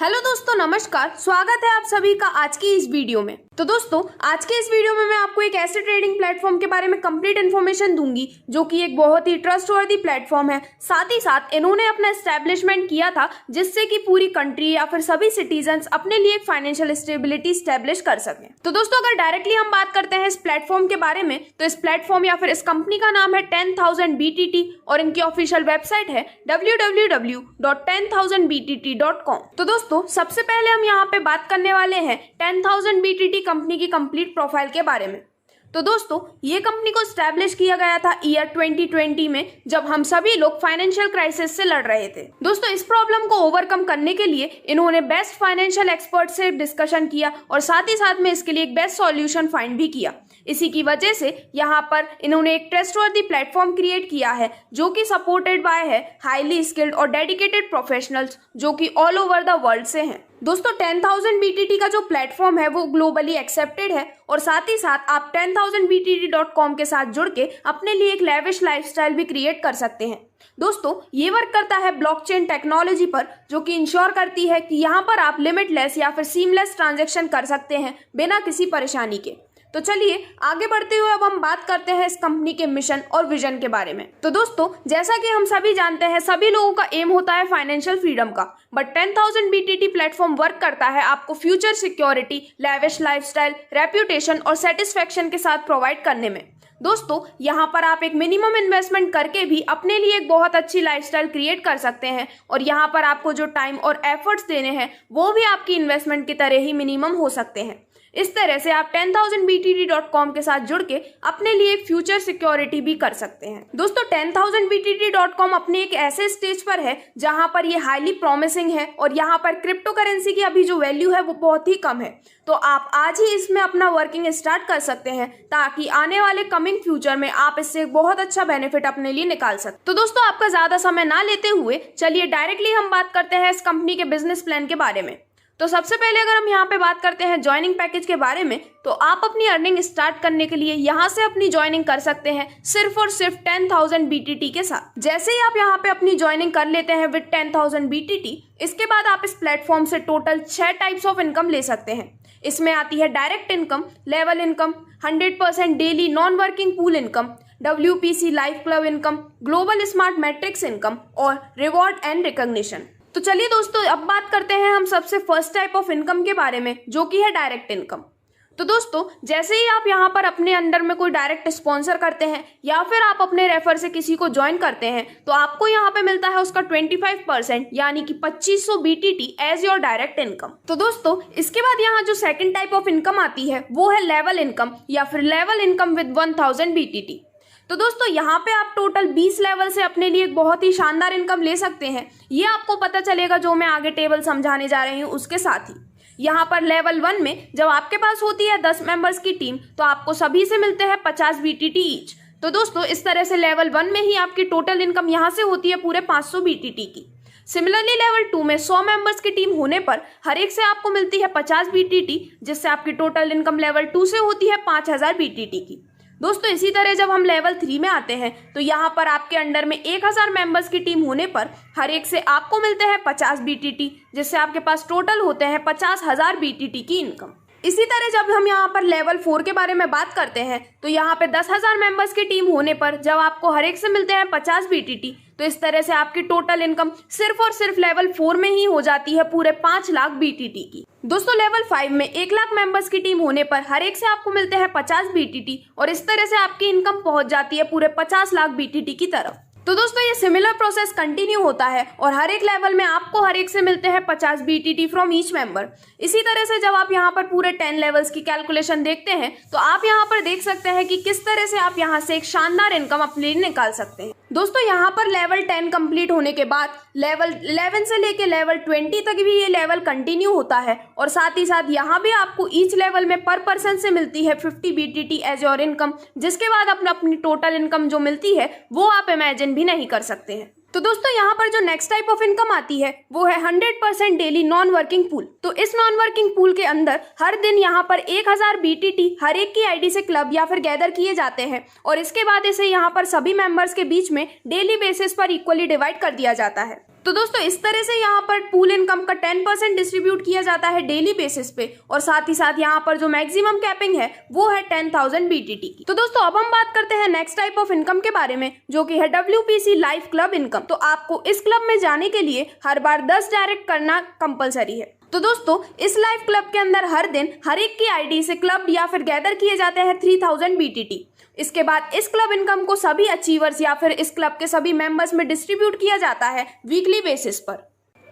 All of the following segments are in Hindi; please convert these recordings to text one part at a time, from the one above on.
हेलो दोस्तों, नमस्कार। स्वागत है आप सभी का आज की इस वीडियो में। तो दोस्तों, आज के इस वीडियो में मैं आपको एक ऐसे ट्रेडिंग प्लेटफॉर्म के बारे में कंप्लीट इन्फॉर्मेशन दूंगी जो कि एक बहुत ही ट्रस्टवर्दी प्लेटफॉर्म है। साथ ही साथ इन्होंने अपना एस्टेब्लिशमेंट किया था जिससे कि पूरी कंट्री या फिर सभी सिटीजन्स अपने लिए एक फाइनेंशियल स्टेबिलिटी स्टैब्लिश कर सकें। तो दोस्तों, अगर डायरेक्टली हम बात करते हैं इस प्लेटफॉर्म के बारे में, तो इस प्लेटफॉर्म या फिर इस कंपनी का नाम है 10,000 BTT और इनकी ऑफिशियल वेबसाइट है www.10000btt.com। तो दोस्तों, सबसे पहले हम यहाँ पे बात करने वाले हैं 10,000 BTT कंपनी की कंप्लीट प्रोफाइल के बारे में। तो दोस्तों, ये कंपनी को स्टैब्लिश किया गया था ईयर 2020 में, जब हम सभी लोग फाइनेंशियल क्राइसिस से लड़ रहे थे। दोस्तों, इस प्रॉब्लम को ओवरकम करने के लिए इन्होंने बेस्ट फाइनेंशियल एक्सपर्ट से डिस्कशन किया और साथ ही साथ में इसके लिए एक बेस्ट सॉल्यूशन फाइंड भी किया। इसी की वजह से यहाँ पर इन्होंने एक ट्रस्टवर्दी प्लेटफॉर्म क्रिएट किया है जो कि सपोर्टेड बाय है हाईली स्किल्ड और डेडिकेटेड प्रोफेशनल्स जो कि ऑल ओवर द वर्ल्ड से हैं। दोस्तों, 10,000 BTT का जो प्लेटफॉर्म है वो ग्लोबली एक्सेप्टेड है और साथ ही साथ आप 10,000btt.com के साथ जुड़ के अपने लिए एक लेविश लाइफस्टाइल भी क्रिएट कर सकते हैं। दोस्तों, ये वर्क करता है ब्लॉकचेन टेक्नोलॉजी पर, जो कि इंश्योर करती है कि यहाँ पर आप लिमिटलेस या फिर सीमलेस ट्रांजैक्शन कर सकते हैं बिना किसी परेशानी के। तो चलिए आगे बढ़ते हुए अब हम बात करते हैं इस कंपनी के मिशन और विजन के बारे में। तो दोस्तों, जैसा कि हम सभी जानते हैं, सभी लोगों का एम होता है फाइनेंशियल फ्रीडम का, बट 10,000 BTT प्लेटफॉर्म वर्क करता है आपको future security, lavish lifestyle, reputation और सेटिस्फेक्शन के साथ प्रोवाइड करने में। दोस्तों, यहाँ पर आप एक मिनिमम इन्वेस्टमेंट करके भी अपने लिए एक बहुत अच्छी लाइफस्टाइल क्रिएट कर सकते हैं और यहाँ पर आपको जो टाइम और एफर्ट्स देने हैं वो भी आपकी इन्वेस्टमेंट की तरह ही मिनिमम हो सकते हैं। इस तरह से आप 10,000btt.com के साथ जुड़ के अपने लिए फ्यूचर सिक्योरिटी भी कर सकते हैं। दोस्तों, 10,000btt.com अपने एक ऐसे स्टेज पर है जहां पर ये हाईली प्रॉमिसिंग है और यहाँ पर क्रिप्टो करेंसी की अभी जो वैल्यू है वो बहुत ही कम है। तो आप आज ही इसमें अपना वर्किंग स्टार्ट कर सकते हैं ताकि आने वाले कमिंग फ्यूचर में आप इससे बहुत अच्छा बेनिफिट अपने लिए निकाल सकते। तो दोस्तों, आपका ज्यादा समय ना लेते हुए चलिए डायरेक्टली हम बात करते हैं इस कंपनी के बिजनेस प्लान के बारे में। तो सबसे पहले अगर हम यहाँ पे बात करते हैं ज्वाइनिंग पैकेज के बारे में, तो आप अपनी अर्निंग स्टार्ट करने के लिए यहाँ से अपनी ज्वाइनिंग कर सकते हैं सिर्फ और सिर्फ 10,000 BTT के साथ। जैसे ही आप यहाँ पे अपनी ज्वाइनिंग कर लेते हैं विद 10,000 BTT, इसके बाद आप इस प्लेटफॉर्म से टोटल 6 टाइप्स ऑफ इनकम ले सकते हैं। इसमें आती है direct income, level income, 100% daily non working pool income, WPC life club income, global smart matrix income और रिवॉर्ड एंड रिकॉग्निशन। तो चलिए दोस्तों, अब बात करते हैं हम सबसे फर्स्ट टाइप ऑफ इनकम के बारे में, जो कि है डायरेक्ट इनकम। तो दोस्तों, जैसे ही आप यहाँ पर अपने अंडर में कोई डायरेक्ट स्पॉन्सर करते हैं या फिर आप अपने रेफर से किसी को ज्वाइन करते हैं, तो आपको यहाँ पे मिलता है उसका 25% यानी कि 2500 BTT as your direct income. तो दोस्तों, इसके बाद यहाँ जो सेकंड टाइप ऑफ इनकम आती है वो है लेवल इनकम या फिर लेवल इनकम विद 1000 BTT। तो दोस्तों, यहाँ पे आप टोटल 20 लेवल से अपने लिए एक बहुत ही शानदार इनकम ले सकते हैं। ये आपको पता चलेगा जो मैं आगे टेबल समझाने जा रही हूँ उसके साथ ही। यहाँ पर लेवल 1 में जब आपके पास होती है 10 मेंबर्स की टीम, तो आपको सभी से मिलते हैं 50 BTT ईच। तो दोस्तों, इस तरह से लेवल 1 में ही आपकी टोटल इनकम यहाँ से होती है पूरे 500 BTT की। सिमिलरली लेवल 2 में 100 मेंबर्स की टीम होने पर हर एक से आपको मिलती है 50 BTT, जिससे आपकी टोटल इनकम लेवल 2 से होती है 5,000 BTT की। दोस्तों, इसी तरह जब हम लेवल 3 में आते हैं तो यहाँ पर आपके अंडर में 1000 मेंबर्स की टीम होने पर हर एक से आपको मिलते हैं 50 BTT, जिससे आपके पास टोटल होते हैं 50,000 BTT की इनकम। इसी तरह जब हम यहाँ पर लेवल 4 के बारे में बात करते हैं तो यहाँ पे 10,000 मेंबर्स की टीम होने पर जब आपको हर एक से मिलते हैं 50 BTT, तो इस तरह से आपकी टोटल इनकम सिर्फ और सिर्फ लेवल 4 में ही हो जाती है पूरे 5 लाख BTT की। दोस्तों, लेवल 5 में 1 लाख मेंबर्स की टीम होने पर हर एक से आपको मिलते हैं 50 BTT और इस तरह से आपकी इनकम पहुंच जाती है पूरे 50 लाख BTT की तरफ। तो दोस्तों, ये सिमिलर प्रोसेस कंटिन्यू होता है और हर एक लेवल में आपको हर एक से मिलते हैं 50 BTT फ्रॉम ईच मेंबर। इसी तरह से जब आप यहाँ पर पूरे 10 लेवल्स की कैलकुलेशन देखते हैं तो आप यहाँ पर देख सकते हैं कि किस तरह से आप यहाँ से एक शानदार इनकम अपने लिए निकाल सकते हैं। दोस्तों, यहाँ पर लेवल 10 कंप्लीट होने के बाद लेवल 11 से लेके लेवल 20 तक भी ये लेवल कंटिन्यू होता है और साथ ही साथ यहाँ भी आपको ईच लेवल में पर पर्सन से मिलती है 50 BTT एज योर इनकम, जिसके बाद अपनी टोटल इनकम जो मिलती है वो आप इमेजिन भी नहीं कर सकते हैं। तो दोस्तों, यहाँ पर जो नेक्स्ट टाइप ऑफ इनकम आती है वो है 100% डेली नॉन वर्किंग पूल। तो इस नॉन वर्किंग पूल के अंदर हर दिन यहाँ पर 1000 BTT हर एक की आईडी से क्लब या फिर गैदर किए जाते हैं और इसके बाद इसे यहाँ पर सभी मेंबर्स के बीच में डेली बेसिस पर इक्वली डिवाइड कर दिया जाता है। तो दोस्तों इस तरह से यहाँ पर पूल इनकम का 10% डिस्ट्रीब्यूट किया जाता है डेली बेसिस पे, और साथ ही साथ यहाँ पर जो मैक्सिमम कैपिंग है वो है 10,000 BTT की। तो दोस्तों अब हम बात करते हैं नेक्स्ट टाइप ऑफ इनकम के बारे में, जो कि है WPC लाइफ क्लब इनकम। तो आपको इस क्लब में जाने के लिए हर बार 10 डायरेक्ट करना कंपलसरी है। तो दोस्तों इस लाइफ क्लब के अंदर हर दिन हर एक की आईडी से क्लब या फिर गैदर किए जाते हैं 3000 BTT। इसके बाद इस क्लब इनकम को सभी अचीवर्स या फिर इस क्लब के सभी मेंबर्स में डिस्ट्रीब्यूट किया जाता है वीकली बेसिस पर।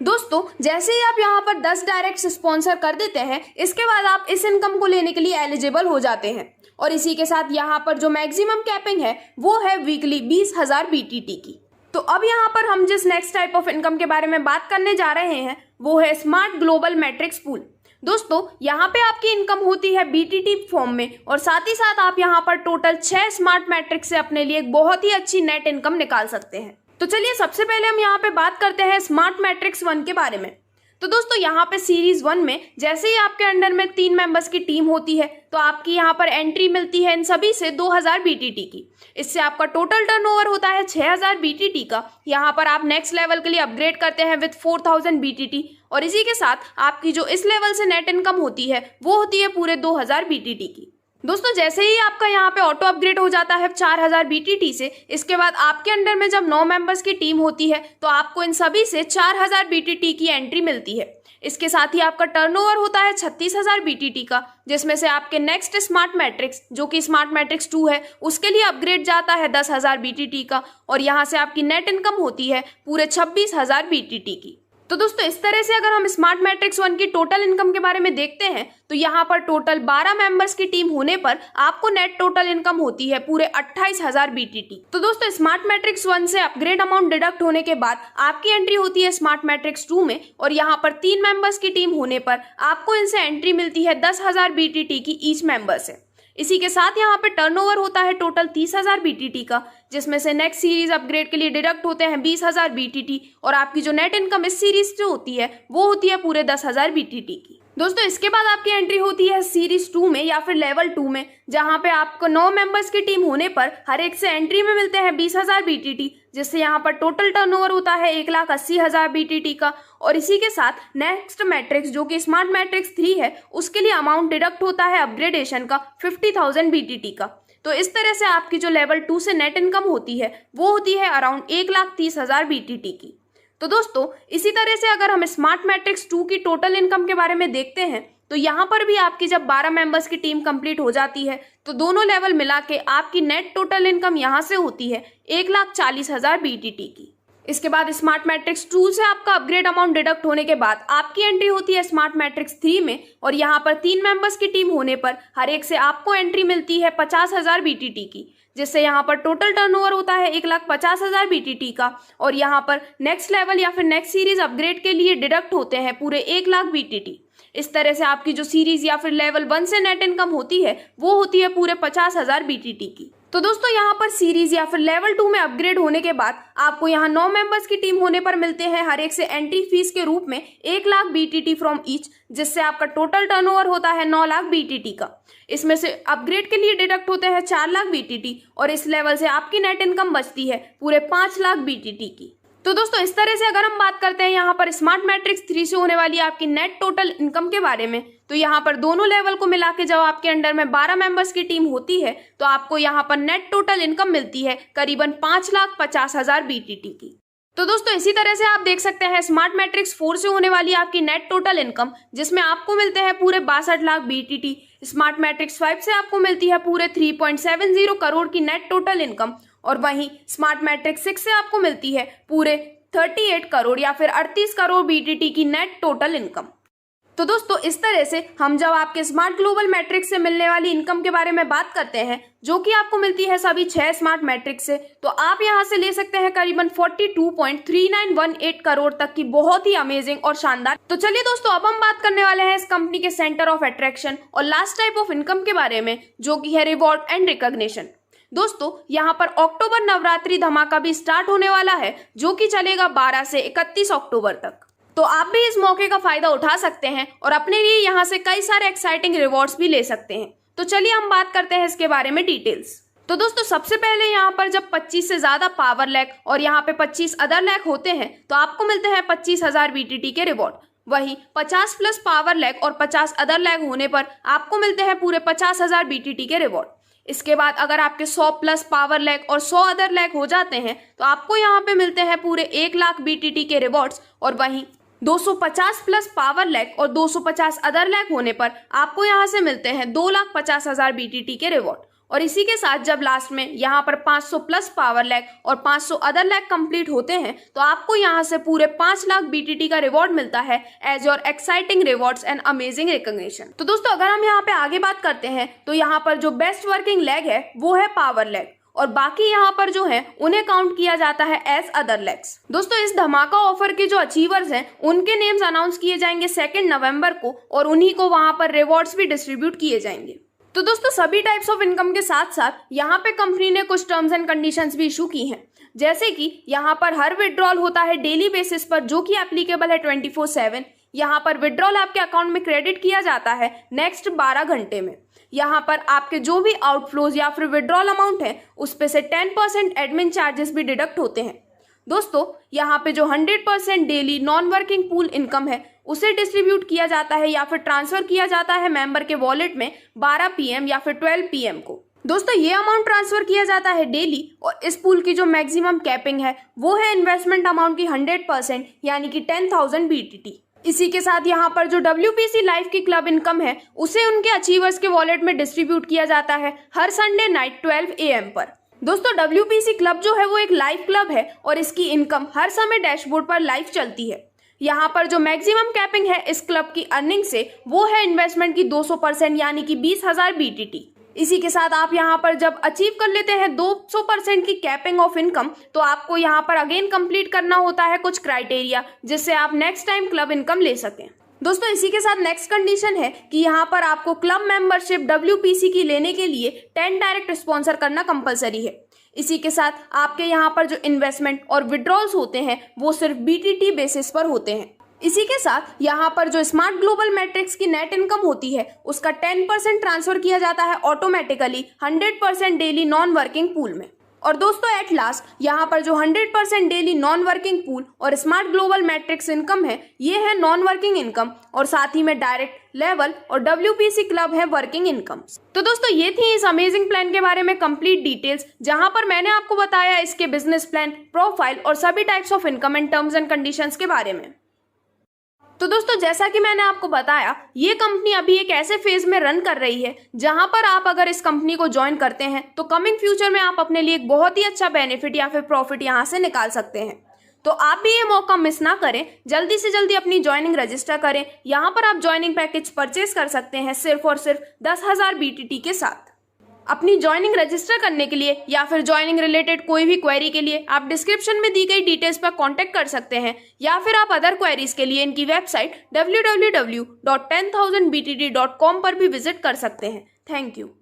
दोस्तों जैसे ही आप यहाँ पर 10 डायरेक्ट स्पॉन्सर कर देते हैं, इसके बाद आप इस इनकम को लेने के लिए एलिजिबल हो जाते हैं, और इसी के साथ यहाँ पर जो मैक्सिमम कैपिंग है वो है वीकली 20,000 BTT की। तो अब यहाँ पर हम जिस नेक्स्ट टाइप ऑफ इनकम के बारे में बात करने जा रहे हैं वो है स्मार्ट ग्लोबल मैट्रिक्स पूल। दोस्तों यहाँ पे आपकी इनकम होती है BTT फॉर्म में, और साथ ही साथ आप यहाँ पर टोटल 6 स्मार्ट मैट्रिक्स से अपने लिए एक बहुत ही अच्छी नेट इनकम निकाल सकते हैं। तो चलिए सबसे पहले हम यहाँ पे बात करते हैं स्मार्ट मैट्रिक्स 1 के बारे में। तो दोस्तों यहाँ पे सीरीज 1 में जैसे ही आपके अंडर में 3 मेंबर्स की टीम होती है तो आपकी यहाँ पर एंट्री मिलती है इन सभी से 2000 BTT की। इससे आपका टोटल टर्नओवर होता है 6000 BTT का। यहाँ पर आप नेक्स्ट लेवल के लिए अपग्रेड करते हैं विद 4000 BTT, और इसी के साथ आपकी जो इस लेवल से नेट इनकम होती है वो होती है पूरे 2000 BTT की। दोस्तों जैसे ही आपका यहाँ पे ऑटो अपग्रेड हो जाता है 4000 BTT से, इसके बाद आपके अंडर में जब 9 मेंबर्स की टीम होती है तो आपको इन सभी से 4000 BTT की एंट्री मिलती है। इसके साथ ही आपका टर्नओवर होता है 36,000 BTT का, जिसमें से आपके नेक्स्ट स्मार्ट मैट्रिक्स जो कि स्मार्ट मैट्रिक्स 2 है उसके लिए अपग्रेड जाता है 10,000 BTT का, और यहाँ से आपकी नेट इनकम होती है पूरे 26,000 BTT की। तो दोस्तों इस तरह से अगर हम स्मार्ट मैट्रिक्स 1 की टोटल इनकम के बारे में देखते हैं तो यहाँ पर टोटल 12 मेंबर्स की टीम होने पर आपको नेट टोटल इनकम होती है पूरे 28,000 BTT। तो दोस्तों स्मार्ट मैट्रिक्स 1 से अपग्रेड अमाउंट डिडक्ट होने के बाद आपकी एंट्री होती है स्मार्ट मैट्रिक्स 2 में, और यहाँ पर 3 मेंबर्स की टीम होने पर आपको इनसे एंट्री मिलती है 10,000 BTT की ईच मेंबर से। इसी के साथ यहाँ पे टर्नओवर होता है टोटल 30,000 BTT का, जिसमें से नेक्स्ट सीरीज अपग्रेड के लिए डिडक्ट होते हैं 20,000 BTT, और आपकी जो नेट इनकम इस सीरीज से होती है वो होती है पूरे 10,000 BTT की। दोस्तों इसके बाद आपकी एंट्री होती है सीरीज 2 में या फिर लेवल 2 में, जहां पे आपको 9 मेंबर्स की टीम होने पर हर एक से एंट्री में मिलते हैं 20,000 BTT, जिससे यहाँ पर टोटल टर्नओवर होता है 1,80,000 BTT का। और इसी के साथ नेक्स्ट मैट्रिक्स जो कि स्मार्ट मैट्रिक्स 3 है उसके लिए अमाउंट डिडक्ट होता है अपग्रेडेशन का 50,000 BTT का। तो इस तरह से आपकी जो लेवल 2 से नेट इनकम होती है वो होती है अराउंड 1,30,000 BTT की। तो दोस्तों इसी तरह से अगर हम स्मार्ट मैट्रिक्स 2 की टोटल इनकम के बारे में देखते हैं तो यहाँ पर भी आपकी जब 12 मेंबर्स की टीम कंप्लीट हो जाती है तो दोनों लेवल मिला के आपकी नेट टोटल इनकम यहाँ से होती है 1,40,000 BTT की। इसके बाद स्मार्ट मैट्रिक्स 2 से आपका अपग्रेड अमाउंट डिडक्ट होने के बाद आपकी एंट्री होती है स्मार्ट मैट्रिक्स 3 में, और यहाँ पर 3 मेंबर्स की टीम होने पर हर एक से आपको एंट्री मिलती है 50,000 BTT की, जिससे यहाँ पर टोटल टर्नओवर होता है 1,50,000 BTT का, और यहाँ पर नेक्स्ट लेवल या फिर नेक्स्ट सीरीज अपग्रेड के लिए डिडक्ट होते हैं पूरे 1,00,000 BTT। इस तरह से आपकी जो सीरीज या फिर लेवल 1 से नेट इनकम होती है वो होती है पूरे 50,000 BTT की। तो दोस्तों यहाँ पर सीरीज या फिर लेवल 2 में अपग्रेड होने के बाद आपको यहाँ 9 मेंबर्स की टीम होने पर मिलते हैं हर एक से एंट्री फीस के रूप में 1,00,000 BTT फ्रॉम ईच, जिससे आपका टोटल टर्नओवर होता है 9,00,000 BTT का। इसमें से अपग्रेड के लिए डिडक्ट होते हैं 4,00,000 BTT, और इस लेवल से आपकी नेट इनकम बचती है पूरे 5,00,000 BTT की। तो दोस्तों इस तरह से अगर हम बात करते हैं यहाँ पर स्मार्ट मैट्रिक्स 3 से होने वाली आपकी नेट टोटल इनकम के बारे में, तो यहाँ पर दोनों लेवल को मिला के जब आपके अंडर में 12 मेंबर्स की टीम होती है तो आपको यहाँ पर नेट टोटल इनकम मिलती है करीबन 5,50,000 BTT की। तो दोस्तों इसी तरह से आप देख सकते हैं स्मार्ट मैट्रिक्स 4 से होने वाली आपकी नेट टोटल इनकम, जिसमें आपको मिलते हैं पूरे 62,00,000 BTT। स्मार्ट मैट्रिक्स 5 से आपको मिलती है पूरे 3.70 करोड़ की नेट टोटल इनकम, और वहीं स्मार्ट मैट्रिक्स 6 से आपको मिलती है पूरे 38 करोड़ या फिर 38 करोड़ BTT की नेट टोटल इनकम। तो दोस्तों इस तरह से हम जब आपके स्मार्ट ग्लोबल मैट्रिक्स से मिलने वाली इनकम के बारे में बात करते हैं, जो कि आपको मिलती है सभी 6 स्मार्ट मैट्रिक्स से, तो आप यहां से ले सकते हैं करीबन 42.3918 करोड़ तक की बहुत ही अमेजिंग और शानदार। तो चलिए दोस्तों अब हम बात करने वाले हैं इस कंपनी के सेंटर ऑफ अट्रैक्शन और लास्ट टाइप ऑफ इनकम के बारे में, जो कि है रिवॉर्ड एंड रिकॉग्निशन। दोस्तों यहाँ पर अक्टूबर नवरात्रि धमाका भी स्टार्ट होने वाला है, जो कि चलेगा 12 से 31 अक्टूबर तक। तो आप भी इस मौके का फायदा उठा सकते हैं और अपने लिए यहाँ से कई सारे एक्साइटिंग रिवॉर्ड्स भी ले सकते हैं। तो चलिए हम बात करते हैं इसके बारे में डिटेल्स। तो दोस्तों सबसे पहले यहाँ पर जब 25 से ज्यादा पावर लैग और यहाँ पे 25 अदर लैग होते हैं तो आपको मिलते हैं 25,000 BTT के रिवॉर्ड। वही 50 प्लस पावर लैग और 50 अदर लैग होने पर आपको मिलते हैं पूरे 50,000 BTT के रिवॉर्ड। इसके बाद अगर आपके 100 प्लस पावर लैग और 100 अदर लैग हो जाते हैं तो आपको यहाँ पे मिलते हैं पूरे 1 लाख BTT के रिवॉर्ड्स। और वहीं 250 प्लस पावर लैग और 250 अदर लैग होने पर आपको यहाँ से मिलते हैं 2,50,000 BTT के रिवॉर्ड। और इसी के साथ जब लास्ट में यहाँ पर 500 प्लस पावर लैग और 500 अदर लैग कंप्लीट होते हैं तो आपको यहाँ से पूरे 5 लाख BTT का रिवॉर्ड मिलता है as your exciting rewards and amazing recognition. तो दोस्तों अगर हम यहाँ पे आगे बात करते हैं तो यहाँ पर जो बेस्ट वर्किंग लैग है वो है पावर लैग और बाकी यहाँ पर जो है उन्हें काउंट किया जाता है एज अदर लैग्स। दोस्तों इस धमाका ऑफर के जो अचीवर्स हैं उनके नेम्स अनाउंस किए जाएंगे 2 नवंबर को और उन्हीं को वहां पर रिवॉर्ड्स भी डिस्ट्रीब्यूट किए जाएंगे। तो दोस्तों सभी टाइप्स ऑफ इनकम के साथ साथ यहाँ पे कंपनी ने कुछ टर्म्स एंड कंडीशंस भी इशू की हैं, जैसे कि यहाँ पर हर विड्रॉल होता है डेली बेसिस पर जो कि एप्लीकेबल है 24/7। यहाँ पर विड्रॉल आपके अकाउंट में क्रेडिट किया जाता है नेक्स्ट 12 घंटे में। यहाँ पर आपके जो भी आउटफ्लोज या फिर विड्रॉल अमाउंट है उस पे से 10% एडमिन चार्जेस भी डिडक्ट होते हैं। दोस्तों यहाँ पे जो 100% daily non working pool income है उसे डिस्ट्रीब्यूट किया जाता है या फिर ट्रांसफर किया जाता है मेंबर के वॉलेट में 12 PM या फिर 12 PM को। दोस्तों ये अमाउंट ट्रांसफर किया जाता है डेली और इस पूल की जो मैक्सिमम कैपिंग है वो है इन्वेस्टमेंट अमाउंट की 100% यानी कि 10,000 BTT। इसी के साथ यहाँ पर जो WPC लाइफ की क्लब इनकम है उसे उनके अचीवर्स के वॉलेट में डिस्ट्रीब्यूट किया जाता है हर संडे नाइट 12 AM पर। दोस्तों WPC क्लब जो है वो एक लाइव क्लब है और इसकी इनकम हर समय डैशबोर्ड पर लाइव चलती है। यहाँ पर जो मैक्सिमम कैपिंग है इस क्लब की अर्निंग से वो है इन्वेस्टमेंट की 200% यानी कि 20,000 BTT। इसी के साथ आप यहाँ पर जब अचीव कर लेते हैं 200% की कैपिंग ऑफ इनकम तो आपको यहाँ पर अगेन कंप्लीट करना होता है कुछ क्राइटेरिया जिससे आप नेक्स्ट टाइम क्लब इनकम ले सकें। दोस्तों इसी के साथ नेक्स्ट कंडीशन है कि यहाँ पर आपको क्लब मेंबरशिप WPC की लेने के लिए 10 डायरेक्ट स्पॉन्सर करना कंपलसरी है। इसी के साथ आपके यहाँ पर जो इन्वेस्टमेंट और विड्रॉल्स होते हैं वो सिर्फ BTT बेसिस पर होते हैं। इसी के साथ यहाँ पर जो स्मार्ट ग्लोबल मैट्रिक्स की नेट इनकम होती है उसका 10% ट्रांसफर किया जाता है automatically 100% daily non working pool में। और दोस्तों एट लास्ट यहाँ पर जो 100% डेली नॉन वर्किंग पूल और स्मार्ट ग्लोबल मैट्रिक्स इनकम है ये है नॉन वर्किंग इनकम और साथ ही में डायरेक्ट लेवल और WPC क्लब है वर्किंग इनकम। तो दोस्तों ये थी इस अमेजिंग प्लान के बारे में कंप्लीट डिटेल्स जहां पर मैंने आपको बताया इसके बिजनेस प्लान, प्रोफाइल और सभी types of income and terms and conditions के बारे में। तो दोस्तों जैसा कि मैंने आपको बताया ये कंपनी अभी एक ऐसे फेज में रन कर रही है जहां पर आप अगर इस कंपनी को ज्वाइन करते हैं तो कमिंग फ्यूचर में आप अपने लिए एक बहुत ही अच्छा बेनिफिट या फिर प्रॉफिट यहां से निकाल सकते हैं। तो आप भी ये मौका मिस ना करें, जल्दी से जल्दी अपनी ज्वाइनिंग रजिस्टर करें। यहाँ पर आप ज्वाइनिंग पैकेज परचेज कर सकते हैं सिर्फ और सिर्फ 10,000 BTT के साथ। अपनी ज्वाइनिंग रजिस्टर करने के लिए या फिर ज्वाइनिंग रिलेटेड कोई भी क्वेरी के लिए आप डिस्क्रिप्शन में दी गई डिटेल्स पर कांटेक्ट कर सकते हैं या फिर आप अदर क्वेरीज के लिए इनकी वेबसाइट www.10000btt.com पर भी विजिट कर सकते हैं। Thank you.